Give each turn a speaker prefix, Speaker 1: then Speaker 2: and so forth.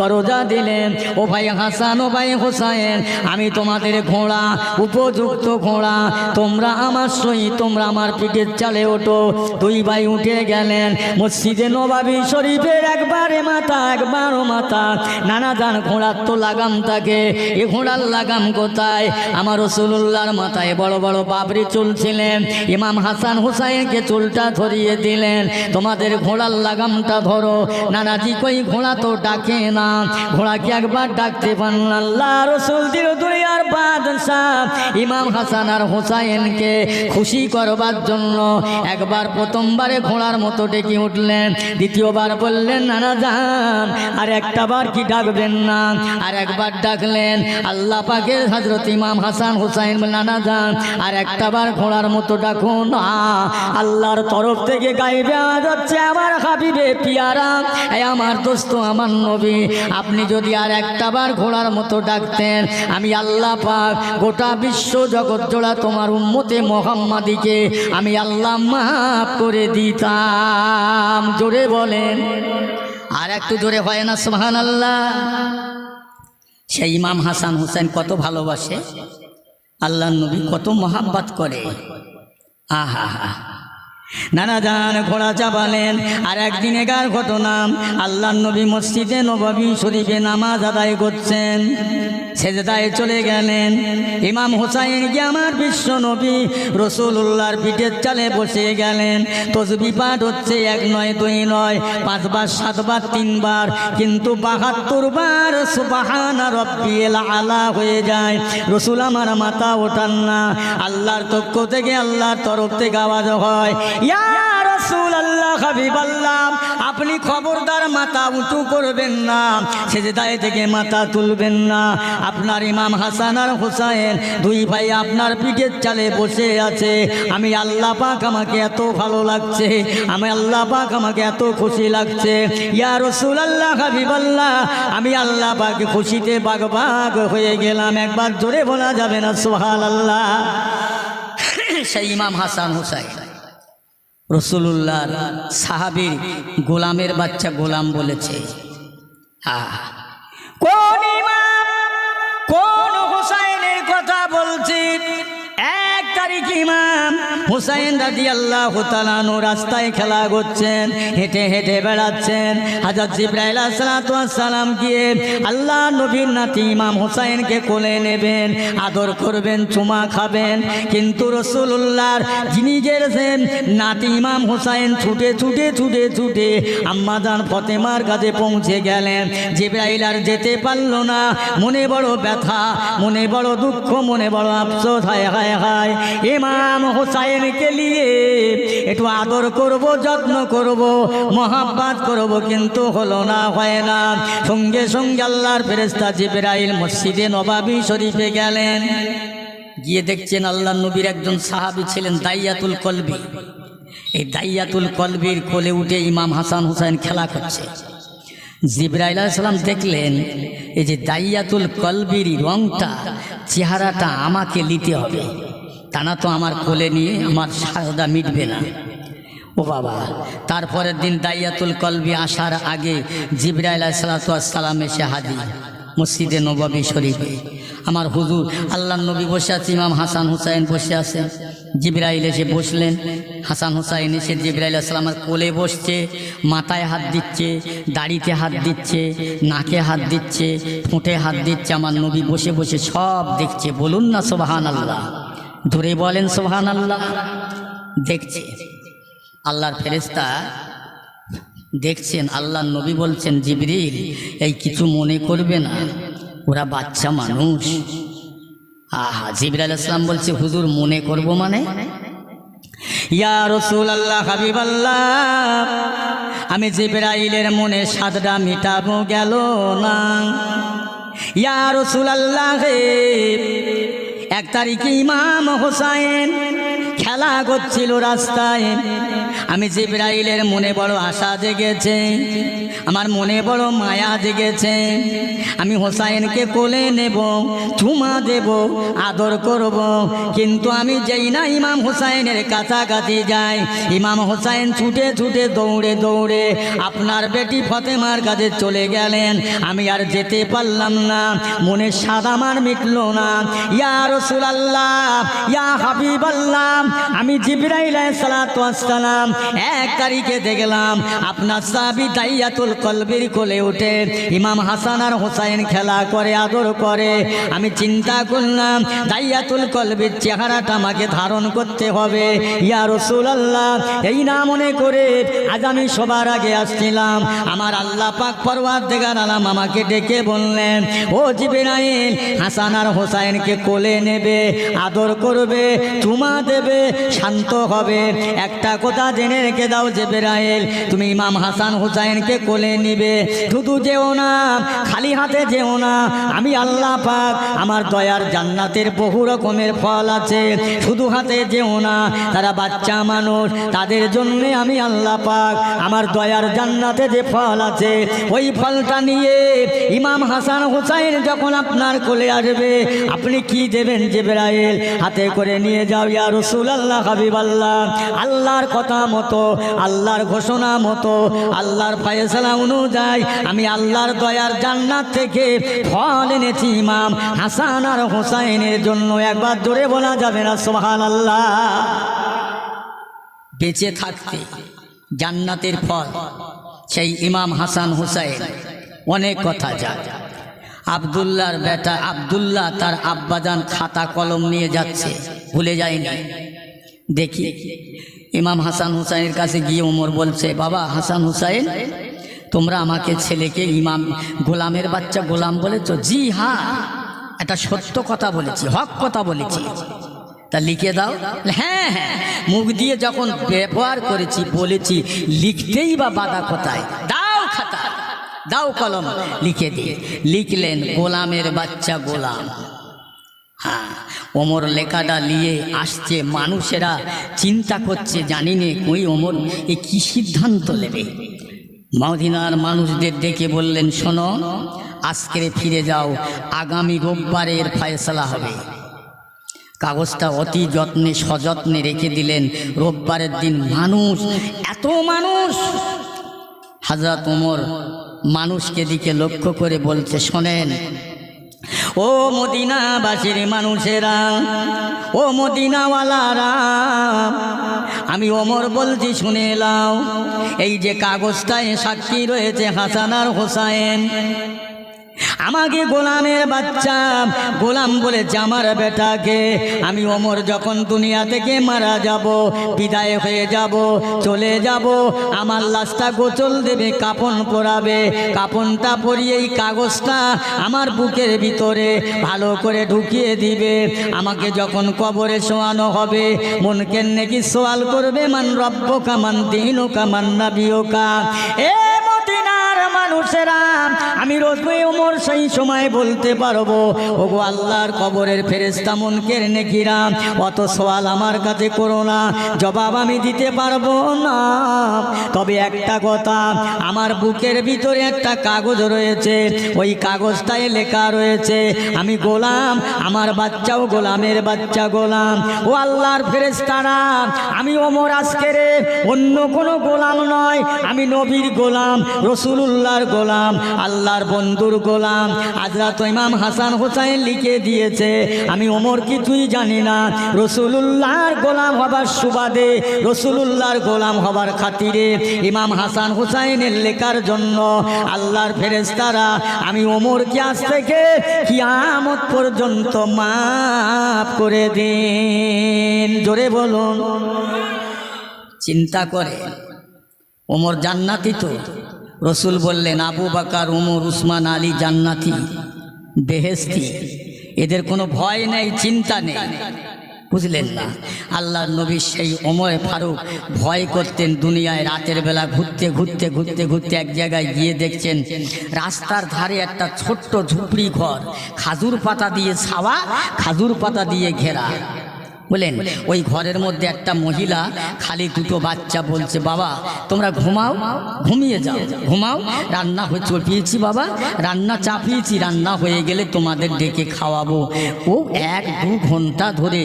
Speaker 1: দরজা দিলেন, ও ভাই হাসান ও ভাই হোসাইন, আমি তোমাদের ঘোড়া, উপযুক্ত ঘোড়া, তোমরা আমার সহিত তোমরা আমার পিঠের চালে ওঠো। দুই ভাই উঠে গেলেন। মসজিদে নববী শরীফের একবারে মাথা একবারও মাথা নানা যান ঘোড়ার তো লাগাম থাকে, এ ঘোড়ার লাগাম কোথায়? আমার রাসূলুল্লাহর মাথায় বড় বড় বাবরি চুল ছিলেন। ইমাম হাসান হোসাইনকে চুলটা ধরিয়ে দিলেন, তোমাদের ঘোড়ার লাগামটা ধরো। নানাজি কই ঘোড়া তো ডাকে না, ঘোড়াকে একবার ডাকতে পারেন? আল্লাহ রাসূল দিল দুনিয়ার বাদশাহ ইমাম হাসান আর হোসাইনকে খুশি করবার জন্য একবার প্রথমবারে ঘোড়ার মতো ডেকে উঠলেন, দ্বিতীয়বার বললেন নানা যান আর একটা বার কি ডাকবেন না? আর একবার ডাকলেন। আল্লাহ পাকের হযরত ইমাম হাসান হোসাইন নানা যান আর একটা বার ঘোড়ার মতো ডাকুন না। আল্লাহর তরফ থেকে গাইবে আওয়াজ হচ্ছে, আমার হাবিবে পিয়ারা, আমার দোস্ত আমার নবী, আপনি যদি আর একটা বার ঘোড়ার মতো ডাকতেন, আমি আল্লাহ পাক গোটা বিশ্ব জগৎ জোড়া তোমার উম্মতে মুহাম্মাদিকে আমি আল্লাহ মাফ করে দিতাম। জোরে বলেন, আর একটু জোরে হয় না সুবহানাল্লাহ? সেই ইমাম হাসান হোসেন কত ভালোবাসে, আল্লাহর নবী কত মহাব্বত করে। আহা হা, নানা যান ঘোড়া চাপালেন। আর একদিন এগার ঘটনা, আল্লাহর নবী মসজিদে নববী শরীফে নামাজ আদায় করছেন, সেজদায় চলে গেলেন। ইমাম হোসাইন গিয়ে আমার বিশ্ব নবী রাসূলুল্লাহর পিঠের চালে বসে গেলেন। তসবিহ পাঠ হচ্ছে, 1 নয় 2 নয় 5 বার 7 বার 3 বার, কিন্তু 72 বার সুবহানা রাব্বিয়াল আলা হয়ে যায়। রাসূল আমার মাথা ওঠান না। আল্লাহর পক্ষ থেকে আল্লাহর তরফ থেকে আওয়াজ হয়, ইয়া রাসূলুল্লাহ হাবিবাল্লাহ, আপনি খবরদার মাথা উঁচু করবেন না, সেজদায় থেকে মাথা তুলবেন না। আপনার ইমাম হাসান আর হোসাইন দুই ভাই আপনার পিঠের চালে বসে আছে। আমি আল্লাহ পাক আমাকে এত ভালো লাগছে, আমি আল্লাহ পাক আমাকে এত খুশি লাগছে। ইয়া রাসূলুল্লাহ হাবিবাল্লাহ, আমি আল্লাহ পাক খুশিতে বাগ বাগ হয়ে গেলাম। একবার জোরে বলা যাবে না সুবহানাল্লাহ? সেই ইমাম হাসান হোসাইন রাসূলুল্লাহর সাহাবীর গোলামের বাচ্চা গোলাম বলেছে। কোন ইমাম কোন হোসাইনের কথা বলছি? 1 তারিখ ইমাম হুসাইন রাদিয়াল্লাহু তাআলা আনহু রাস্তায় খেলা করছেন, হেঁটে হেঁটে বেড়াচ্ছেন। হযরত জিবরাইল আলাইহিস সালাম গিয়ে আল্লাহ নবীর নাতি ইমাম হুসাইনকে কোলে নেবেন, আদর করবেন, চুমা খাবেন। কিন্তু রাসূলুল্লাহর নিজের নাতি ইমাম হুসাইন ছুটে ছুটে ছুটে ছুটে আম্মাজান ফাতেমার কাছে পৌঁছে গেলেন। জিবরাইল আর যেতে পারল না। মনে বড় ব্যথা, মনে বড় দুঃখ, মনে বড় আফসোস। হায় হায় হায়, ইমাম হুসাইনকে নিয়ে একটু আদর করব, যত্ন করব, মহাব্বত করব, কিন্তু হলো না, হয় না। সঙ্গে সঙ্গে আল্লাহর ফেরেশতা জিবরাইল মসজিদে নববী শরীফে গেলেন। গিয়ে দেখছেন আল্লাহর নবীর একজন সাহাবী ছিলেন দাইয়াতুল কলবি। এই দাইয়াতুল কলবির কোলে উঠে ইমাম হাসান হুসাইন খেলা করছে। জিবরাইল আলাইহিস সালাম দেখলেন, এই যে দাইয়াতুল কলবির রংটা, চেহারাটা আমাকে নিতে হবে, তা না তো আমার কোলে নিয়ে আমার সারদা মিটবে না। ও বাবা, তারপরের দিন দাইয়াতুল কলবি আসার আগে জিবরাইল আলাইহিস সালাম এসে হাজির মসজিদে নববী শরীফে। আমার হুজুর আল্লাহর নবী বসে আছে, ইমাম হাসান হুসাইন বসে আছে। জিবরাইল এসে বসলেন। হাসান হুসাইন এসে জিবরাইল আলাইহিস সালামের কোলে বসছে, মাথায় হাত দিচ্ছে, দাড়িতে হাত দিচ্ছে, নাকে হাত দিচ্ছে, ঠোঁটে হাত দিচ্ছে। আমার নবী বসে বসে সব দেখছে। বলুন না সুবহানাল্লাহ? ধরে বলেন সুবহানাল্লাহ? দেখছে। আল্লাহর ফেরেশতা দেখছেন, আল্লাহর নবী বলছেন, জিবরিল এই কিছু মনে করবে না, ওরা বাচ্চা মানুষ। আহা, জিবরাইল আলাইহিস সালাম বলছে, হুজুর মনে করব মানে? ইয়া রাসূলুল্লাহ হাবিবাল্লাহ, আমি জিবরাইলের মনে সাদটা মিটাবো গেল না। ইয়া রাসূলুল্লাহ, 1 তারিখে ইমাম হোসাইন খেলা করছিল রাস্তায়। আমি জিবরাইলের মনে বড় আশা জেগেছে, আমার মনে বড় মায়া জেগেছে। আমি হোসাইনকে কোলে নেব, চুমা দেব, আদর করব। কিন্তু আমি যেই না ইমাম হোসাইনের কাছাকাছি যাই, ইমাম হোসাইন ছুটে ছুটে দৌড়ে দৌড়ে আপনার বেটি ফাতেমার কাছে চলে গেলেন। আমি আর যেতে পারলাম না, মনে সাদ আমার মিটল না। ইয়া রাসূলুল্লাহ, ইয়া হাবিবাল্লাহ, আমি জিবরাইল আলাইহিস সালাতু ওয়াস সালাম 1 তারিখে দেখলাম আপনার সাহাবী দাইয়াতুল কলবির কোলে উঠে ইমাম হাসান আর হোসাইন খেলা করে, আদর করে। আমি চিন্তা করলাম দাইয়াতুল কলবির চেহারাটা আমাকে ধারণ করতে হবে। ইয়া রাসূলুল্লাহ, এই না মনে করে আজ আমি সবার আগে আসছিলাম। আমার আল্লাহ পাক পরওয়ারদিগার আলম আমাকে ডেকে বললেন, ও জিবরাইল, হাসান আর হোসাইনকে কোলে নেবে, আদর করবে, চুমা দেবে, শান্ত হবে। একটা কথা জেনে রেখে দাও জিবরাইল, তুমি ইমাম হাসান হোসাইনকে কোলে নিবে, শুধু যেও না, খালি হাতে যেও না। আমি আল্লাহ পাক আমার দয়ার জান্নাতের বহু রকমের ফল আছে, শুধু হাতে যেও না। তারা বাচ্চা মানুষ, তাদের জন্য আমি আল্লাহ পাক আমার দয়ার জান্নাতে যে ফল আছে, ওই ফলটা নিয়ে ইমাম হাসান হোসাইন যখন আপনার কোলে আসবে, আপনি কি দেবেন জিবরাইল? হাতে করে নিয়ে যাও। ইয়া রাসূলুল্লাহ, হাবিবাল্লাহ, আল্লাহর কথা মতো, আল্লাহর ঘোষণা মতো, আল্লাহর ফয়সালা অনুযায়ী আমি আল্লাহর দয়ার জান্নাত থেকে ফল এনেছি ইমাম হাসান আর হোসাইনের জন্য। একবার জোরে বলা যাবে না সুবহানাল্লাহ? বেঁচে থাকতে জান্নাতের ফল সেই ইমাম হাসান হোসাইন। অনেক কথা যায়। আব্দুল্লাহর বেটা আব্দুল্লাহ তার আব্বাজান খাতা কলম নিয়ে যাচ্ছে, ভুলে যায়নি। দেখি ইমাম হাসান হুসাইনের কাছে গিয়ে ওমর বলছে, বাবা হাসান হুসাইন, তোমরা আমাকে ছেলেকে ইমাম গোলামের বাচ্চা গোলাম বলেছ? জি হ্যাঁ, এটা সত্য কথা বলেছি, হক কথা বলেছি। তা লিখে দাও। হ্যাঁ হ্যাঁ, মুখ দিয়ে যখন ব্যবহার করেছি, বলেছি, লিখতেই বা বাধা কোথায়? দাও খাতা, দাও কলম, লিখে দিয়ে। লিখলেন গোলামের বাচ্চা গোলাম। হ্যাঁ, ওমর লেখাটা নিয়ে আসছে। মানুষেরা চিন্তা করছে, জানি নে ওই ওমর এ কি সিদ্ধান্ত নেবে। মদিনার মানুষদের ডেকে বললেন, শোনো, আজকে ফিরে যাও, আগামী রোববারের ফয়সালা হবে। কাগজটা অতি যত্নে সযত্নে রেখে দিলেন। রোববারের দিন মানুষ, এত মানুষ। হযরত ওমর মানুষকে দিকে লক্ষ্য করে বলছে, শোনেন ও মদিনাবাসীর মানুষেরা, ও মদিনাওয়ালারা, আমি ওমর বলছি, শুনে নাও। এই যে কাগজটায় সাক্ষী রয়েছে হাসান আর হোসাইন, আমাকে গোলামের বাচ্চা গোলাম বলেছে আমার বেটাকে। আমি ওমর যখন দুনিয়া থেকে মারা যাব, বিদায় হয়ে যাব, চলে যাব, আমার লাশটা গোসল দেবে, কাফন পরাবে, কাফনটা পরিয়ে এই কাগজটা আমার বুকের ভিতরে ভালো করে ঢুকিয়ে দিবে। আমাকে যখন কবরে শোয়ানো হবে, মনকে নাকি সওয়াল করবে, মান রব্বুকা মান দীনুকা মান নাবিয়ুকা। মানুষেরা, আমি রোজই ওমর সেই সময় বলতে পারবো, ওগো আল্লাহর কবরের ফেরেশতা মুনকের নেকিরা, অত সওয়াল আমার কাছে করো না, জবাব আমি দিতে পারবো না। তবে একটা কথা, আমার বুকের ভিতরে একটা কাগজ রয়েছে, ওই কাগজটায় লেখা রয়েছে আমি গোলাম, আমার বাচ্চাও গোলামের বাচ্চা গোলাম। ও আল্লাহর ফেরেশতারা, আমি ওমর আজকের অন্য কোনো গোলাম নয়, আমি নবীর গোলাম, রাসূলুল্লাহর গোলাম, আল্লাহর বন্ধুর গোলাম। হযরত ইমাম হাসান হোসাইন লিখে দিয়েছে, আমি ওমর কিছুই জানি না, রাসূলুল্লাহর গোলাম হবার সুবাদে, রাসূলুল্লাহর গোলাম হবার খাতিরে, ইমাম হাসান হোসাইনের লেখার জন্য আল্লাহর ফেরেশতারা আমি ওমরকে আজ থেকে কিয়ামত পর্যন্ত মাফ করে দিন। জোরে বলুন। চিন্তা করে, ওমর জান্নাতি তো। রসুল বললেন, আবু বকর, উমর, উসমান, আলী জান্নাতি, বেহেশতি, এদের কোনো ভয় নেই, চিন্তা নেই। বুঝলেন না? আল্লাহর নবী সেই ওমরে ফারুক ভয় করতেন দুনিয়ায়। রাতের বেলা ঘুরতে ঘুরতে ঘুরতে ঘুরতে এক জায়গায় গিয়ে দেখছেন রাস্তার ধারে একটা ছোট্ট ঝুপড়ি ঘর, খাজুর পাতা দিয়ে ছাওয়া, খাজুর পাতা দিয়ে ঘেরা। বলেন ওই ঘরের মধ্যে একটা মহিলা খালি দুটো বাচ্চা বলছে, বাবা তোমরা ঘুমাও, ঘুমিয়ে যাও, ঘুমাও, রান্না হয়ে চাপিয়েছি বাবা, রান্না চাপিয়েছি, রান্না হয়ে গেলে তোমাদের ডেকে খাওয়াবো। ও 1-2 ঘন্টা ধরে